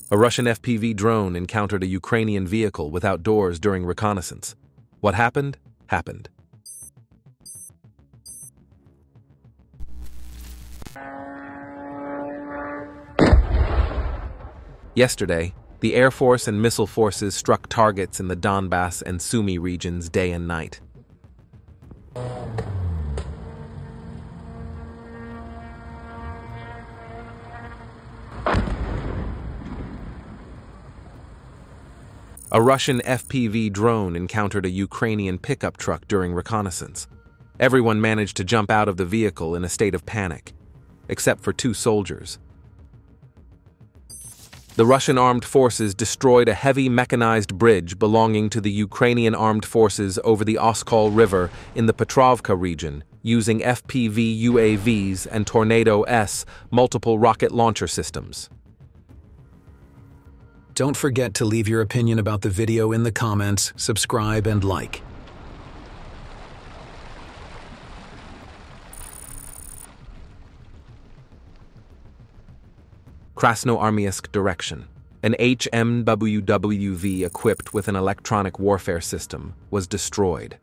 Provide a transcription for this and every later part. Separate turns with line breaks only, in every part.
A Russian FPV drone encountered a Ukrainian vehicle without doors during reconnaissance. What happened? Happened. Yesterday, the Air Force and missile forces struck targets in the Donbass and Sumy regions day and night. A Russian FPV drone encountered a Ukrainian pickup truck during reconnaissance. Everyone managed to jump out of the vehicle in a state of panic, except for 2 soldiers. The Russian armed forces destroyed a heavy mechanized bridge belonging to the Ukrainian armed forces over the Oskol River in the Petrovka region, using FPV UAVs and Tornado-S multiple rocket launcher systems.
Don't forget to leave your opinion about the video in the comments, subscribe, and like.
Krasnoarmeysk direction. An HMWWV equipped with an electronic warfare system was destroyed.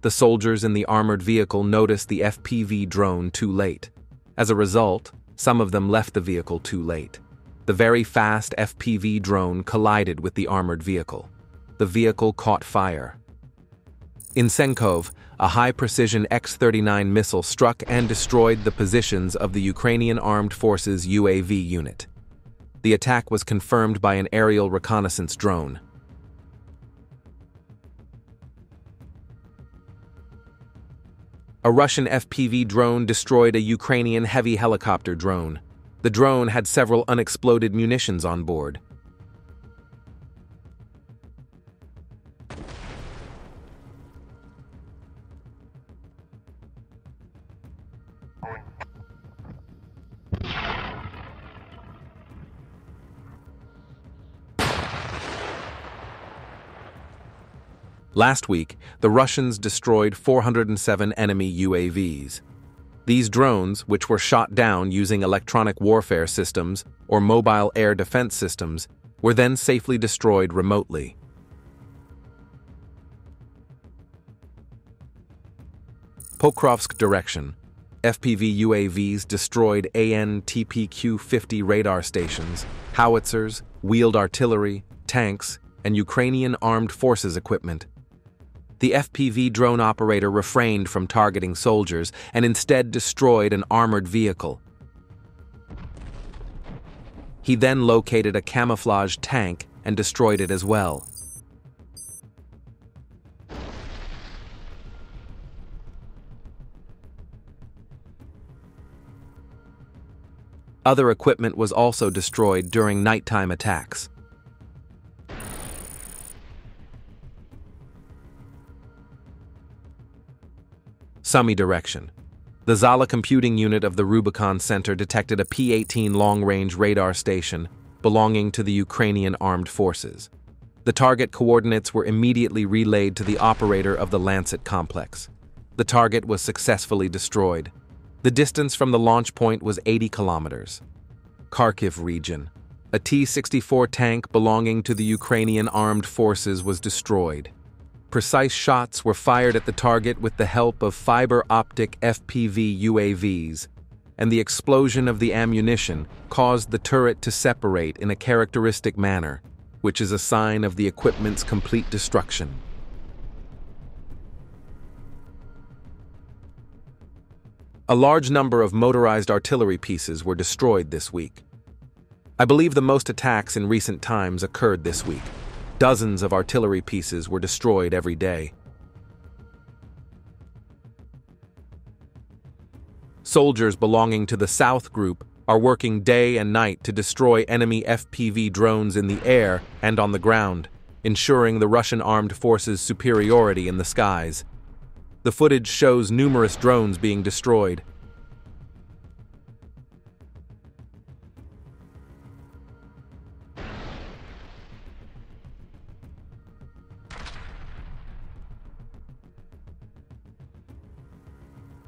The soldiers in the armored vehicle noticed the FPV drone too late. As a result, some of them left the vehicle too late. The very fast FPV drone collided with the armored vehicle. The vehicle caught fire. In Senkov, a high-precision X-39 missile struck and destroyed the positions of the Ukrainian Armed Forces UAV unit. The attack was confirmed by an aerial reconnaissance drone. A Russian FPV drone destroyed a Ukrainian heavy helicopter drone. The drone had several unexploded munitions on board. Last week, the Russians destroyed 407 enemy UAVs. These drones, which were shot down using electronic warfare systems or mobile air defense systems, were then safely destroyed remotely. Pokrovsk direction. FPV UAVs destroyed AN/TPQ-50 radar stations, howitzers, wheeled artillery, tanks, and Ukrainian armed forces equipment. The FPV drone operator refrained from targeting soldiers and instead destroyed an armored vehicle. He then located a camouflaged tank and destroyed it as well. Other equipment was also destroyed during nighttime attacks. Sumy direction. The Zala computing unit of the Rubicon Center detected a P-18 long-range radar station belonging to the Ukrainian armed forces. The target coordinates were immediately relayed to the operator of the Lancet complex. The target was successfully destroyed. The distance from the launch point was 80 kilometers. Kharkiv region. A T-64 tank belonging to the Ukrainian armed forces was destroyed. Precise shots were fired at the target with the help of fiber-optic FPV UAVs, and the explosion of the ammunition caused the turret to separate in a characteristic manner, which is a sign of the equipment's complete destruction. A large number of motorized artillery pieces were destroyed this week. I believe the most attacks in recent times occurred this week. Dozens of artillery pieces were destroyed every day. Soldiers belonging to the South Group are working day and night to destroy enemy FPV drones in the air and on the ground, ensuring the Russian armed forces' superiority in the skies. The footage shows numerous drones being destroyed.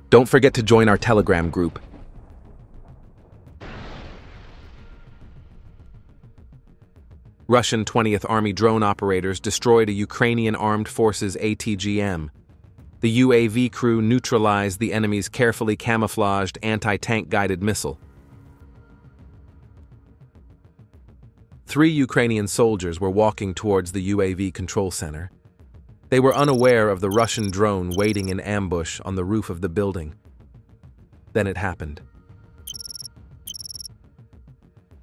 Don't forget to join our Telegram group. Russian 20th Army drone operators destroyed a Ukrainian Armed Forces ATGM. The UAV crew neutralized the enemy's carefully camouflaged anti-tank guided missile. 3 Ukrainian soldiers were walking towards the UAV control center. They were unaware of the Russian drone waiting in ambush on the roof of the building. Then it happened.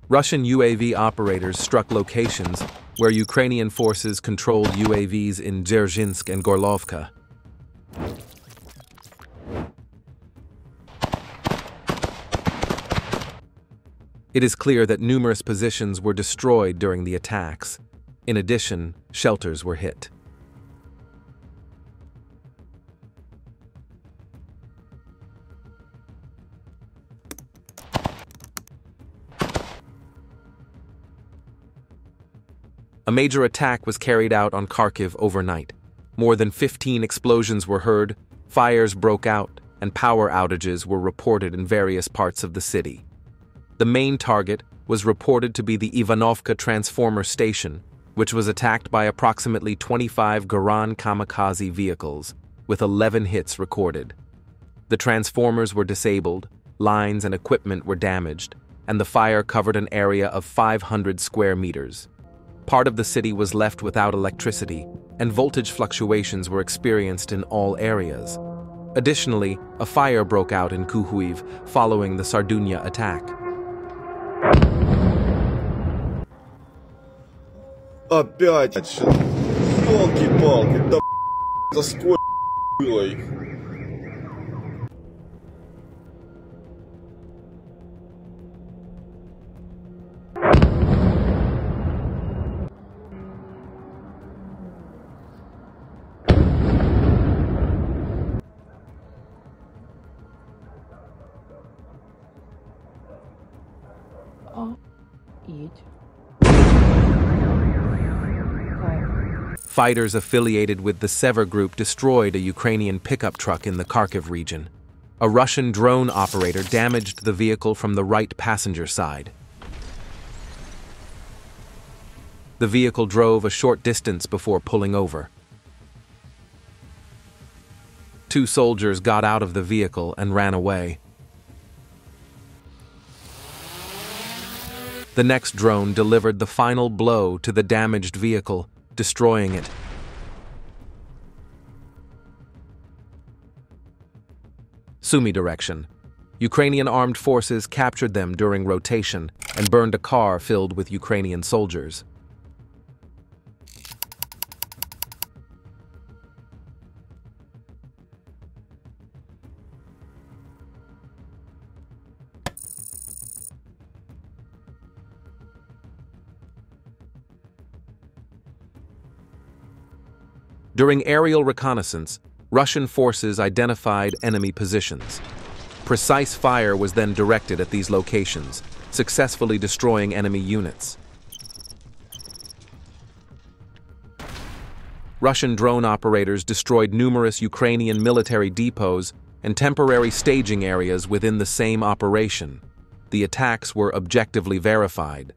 Russian UAV operators struck locations where Ukrainian forces controlled UAVs in Dzerzhinsk and Gorlovka. It is clear that numerous positions were destroyed during the attacks. In addition, shelters were hit. A major attack was carried out on Kharkiv overnight. More than 15 explosions were heard, fires broke out, and power outages were reported in various parts of the city. The main target was reported to be the Ivanovka transformer station, which was attacked by approximately 25 Garan kamikaze vehicles, with 11 hits recorded. The transformers were disabled, lines and equipment were damaged, and the fire covered an area of 500 square meters. Part of the city was left without electricity, and voltage fluctuations were experienced in all areas. Additionally, a fire broke out in Kuhuiv following the Sardunya attack.
Опять, ёлки-палки, да за сколько было их?
Fighters affiliated with the Sever group destroyed a Ukrainian pickup truck in the Kharkiv region. A Russian drone operator damaged the vehicle from the right passenger side. The vehicle drove a short distance before pulling over. 2 soldiers got out of the vehicle and ran away. The next drone delivered the final blow to the damaged vehicle, destroying it. Sumy direction. Ukrainian armed forces captured them during rotation and burned a car filled with Ukrainian soldiers. During aerial reconnaissance, Russian forces identified enemy positions. Precise fire was then directed at these locations, successfully destroying enemy units. Russian drone operators destroyed numerous Ukrainian military depots and temporary staging areas within the same operation. The attacks were objectively verified.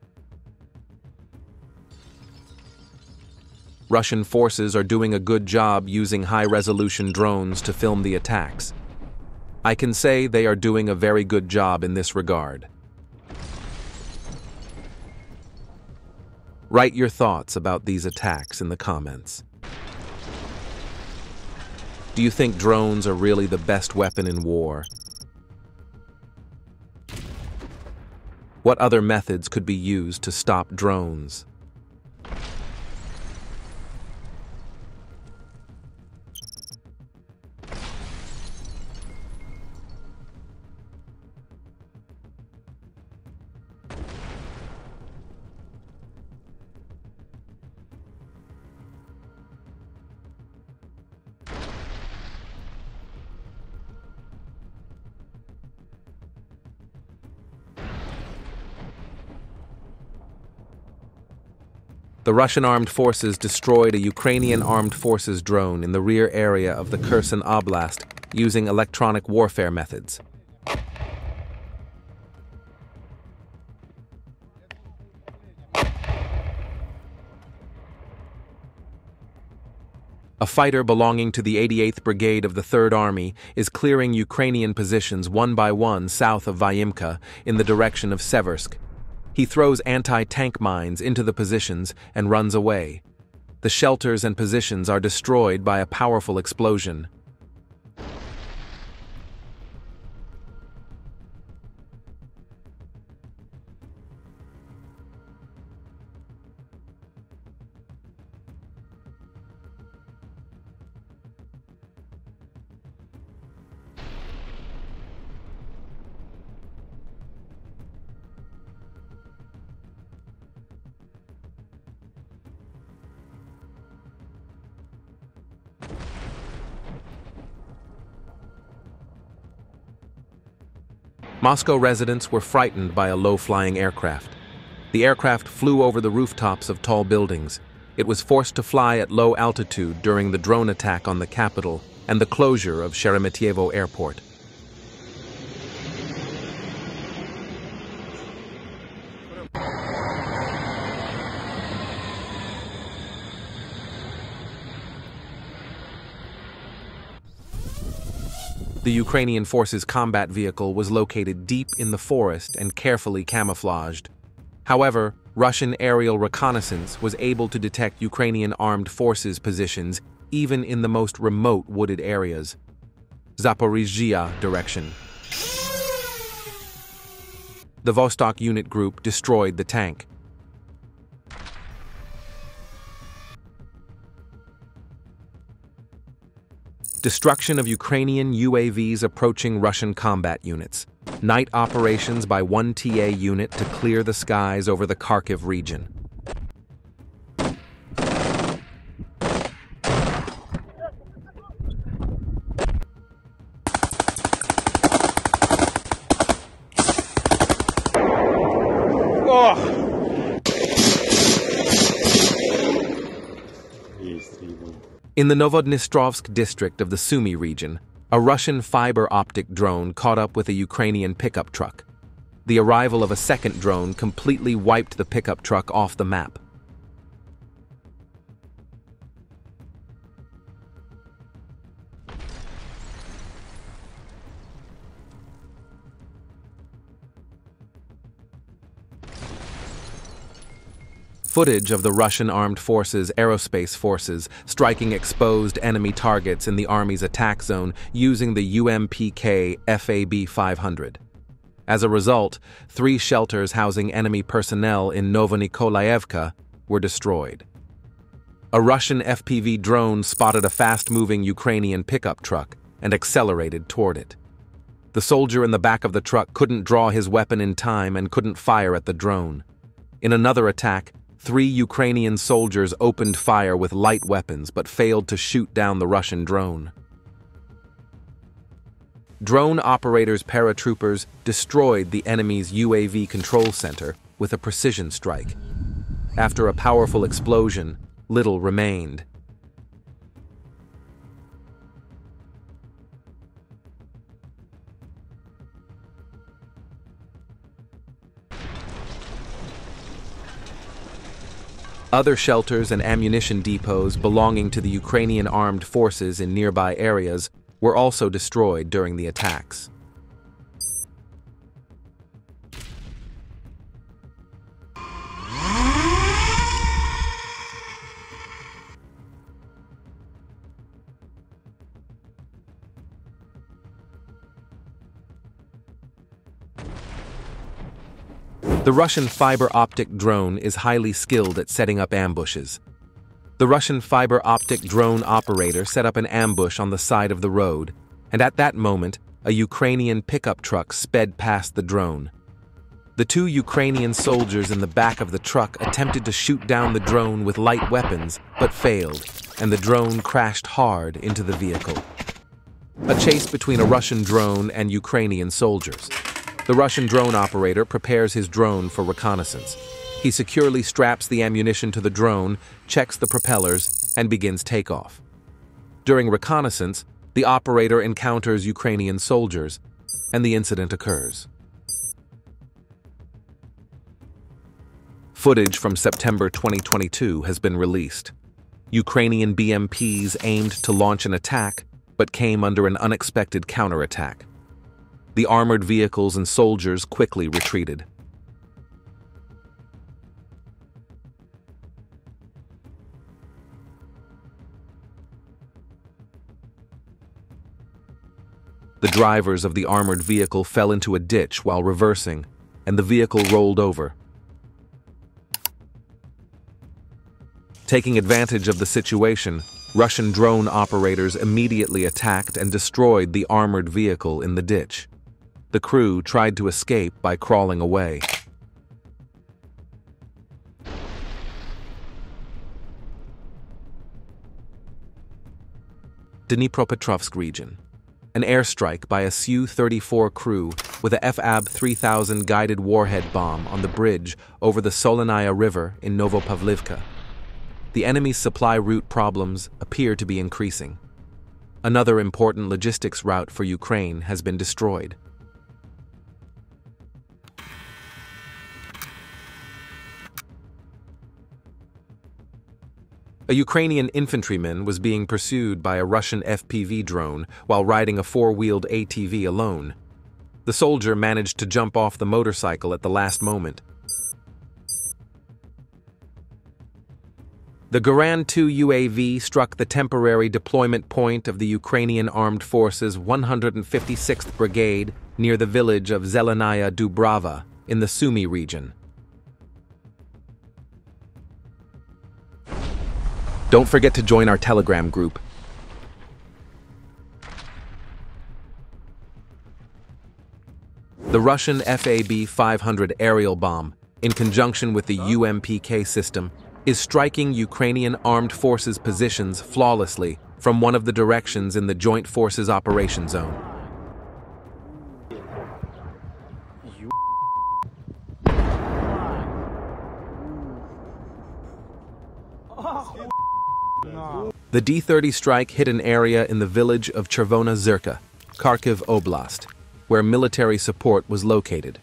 Russian forces are doing a good job using high-resolution drones to film the attacks. I can say they are doing a very good job in this regard. Write your thoughts about these attacks in the comments. Do you think drones are really the best weapon in war? What other methods could be used to stop drones? The Russian armed forces destroyed a Ukrainian armed forces drone in the rear area of the Kherson Oblast using electronic warfare methods. A fighter belonging to the 88th Brigade of the 3rd Army is clearing Ukrainian positions one by one south of Vyimka in the direction of Seversk. He throws anti-tank mines into the positions and runs away. The shelters and positions are destroyed by a powerful explosion. Moscow residents were frightened by a low-flying aircraft. The aircraft flew over the rooftops of tall buildings. It was forced to fly at low altitude during the drone attack on the capital and the closure of Sheremetyevo Airport. The Ukrainian forces' combat vehicle was located deep in the forest and carefully camouflaged. However, Russian aerial reconnaissance was able to detect Ukrainian armed forces' positions even in the most remote wooded areas. Zaporizhzhia direction. The Vostok unit group destroyed the tank. Destruction of Ukrainian UAVs approaching Russian combat units. Night operations by one TA unit to clear the skies over the Kharkiv region. In the Novodnistrovsk district of the Sumy region, a Russian fiber-optic drone caught up with a Ukrainian pickup truck. The arrival of a second drone completely wiped the pickup truck off the map. Footage of the Russian Armed Forces Aerospace Forces striking exposed enemy targets in the Army's attack zone using the UMPK FAB-500. As a result, 3 shelters housing enemy personnel in Novonikolayevka were destroyed. A Russian FPV drone spotted a fast-moving Ukrainian pickup truck and accelerated toward it. The soldier in the back of the truck couldn't draw his weapon in time and couldn't fire at the drone. In another attack, 3 Ukrainian soldiers opened fire with light weapons but failed to shoot down the Russian drone. Drone operators' paratroopers destroyed the enemy's UAV control center with a precision strike. After a powerful explosion, little remained. Other shelters and ammunition depots belonging to the Ukrainian armed forces in nearby areas were also destroyed during the attacks. The Russian fiber-optic drone is highly skilled at setting up ambushes. The Russian fiber-optic drone operator set up an ambush on the side of the road, and at that moment, a Ukrainian pickup truck sped past the drone. The 2 Ukrainian soldiers in the back of the truck attempted to shoot down the drone with light weapons, but failed, and the drone crashed hard into the vehicle. A chase between a Russian drone and Ukrainian soldiers. The Russian drone operator prepares his drone for reconnaissance. He securely straps the ammunition to the drone, checks the propellers, and begins takeoff. During reconnaissance, the operator encounters Ukrainian soldiers, and the incident occurs. Footage from September 2022 has been released. Ukrainian BMPs aimed to launch an attack, but came under an unexpected counterattack. The armored vehicles and soldiers quickly retreated. The drivers of the armored vehicle fell into a ditch while reversing, and the vehicle rolled over. Taking advantage of the situation, Russian drone operators immediately attacked and destroyed the armored vehicle in the ditch. The crew tried to escape by crawling away. Dnipropetrovsk region. An airstrike by a Su-34 crew with a FAB-3000 guided warhead bomb on the bridge over the Solinaya River in Novopavlivka. The enemy's supply route problems appear to be increasing. Another important logistics route for Ukraine has been destroyed. A Ukrainian infantryman was being pursued by a Russian FPV drone while riding a four-wheeled ATV alone. The soldier managed to jump off the motorcycle at the last moment. The Goran-2 UAV struck the temporary deployment point of the Ukrainian Armed Forces 156th Brigade near the village of Zelenaya Dubrava in the Sumy region. Don't forget to join our Telegram group. The Russian FAB-500 aerial bomb, in conjunction with the UMPK system, is striking Ukrainian armed forces positions flawlessly from one of the directions in the Joint Forces Operation Zone. The D-30 strike hit an area in the village of Chervona Zirka, Kharkiv Oblast, where military support was located.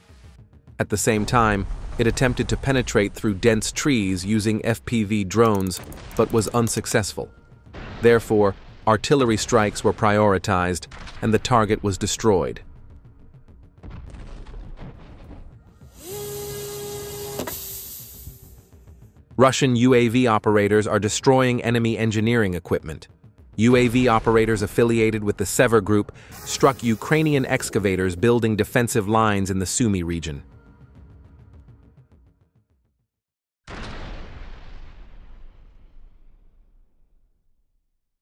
At the same time, it attempted to penetrate through dense trees using FPV drones, but was unsuccessful. Therefore, artillery strikes were prioritized, and the target was destroyed. Russian UAV operators are destroying enemy engineering equipment. UAV operators affiliated with the Sever Group struck Ukrainian excavators building defensive lines in the Sumy region.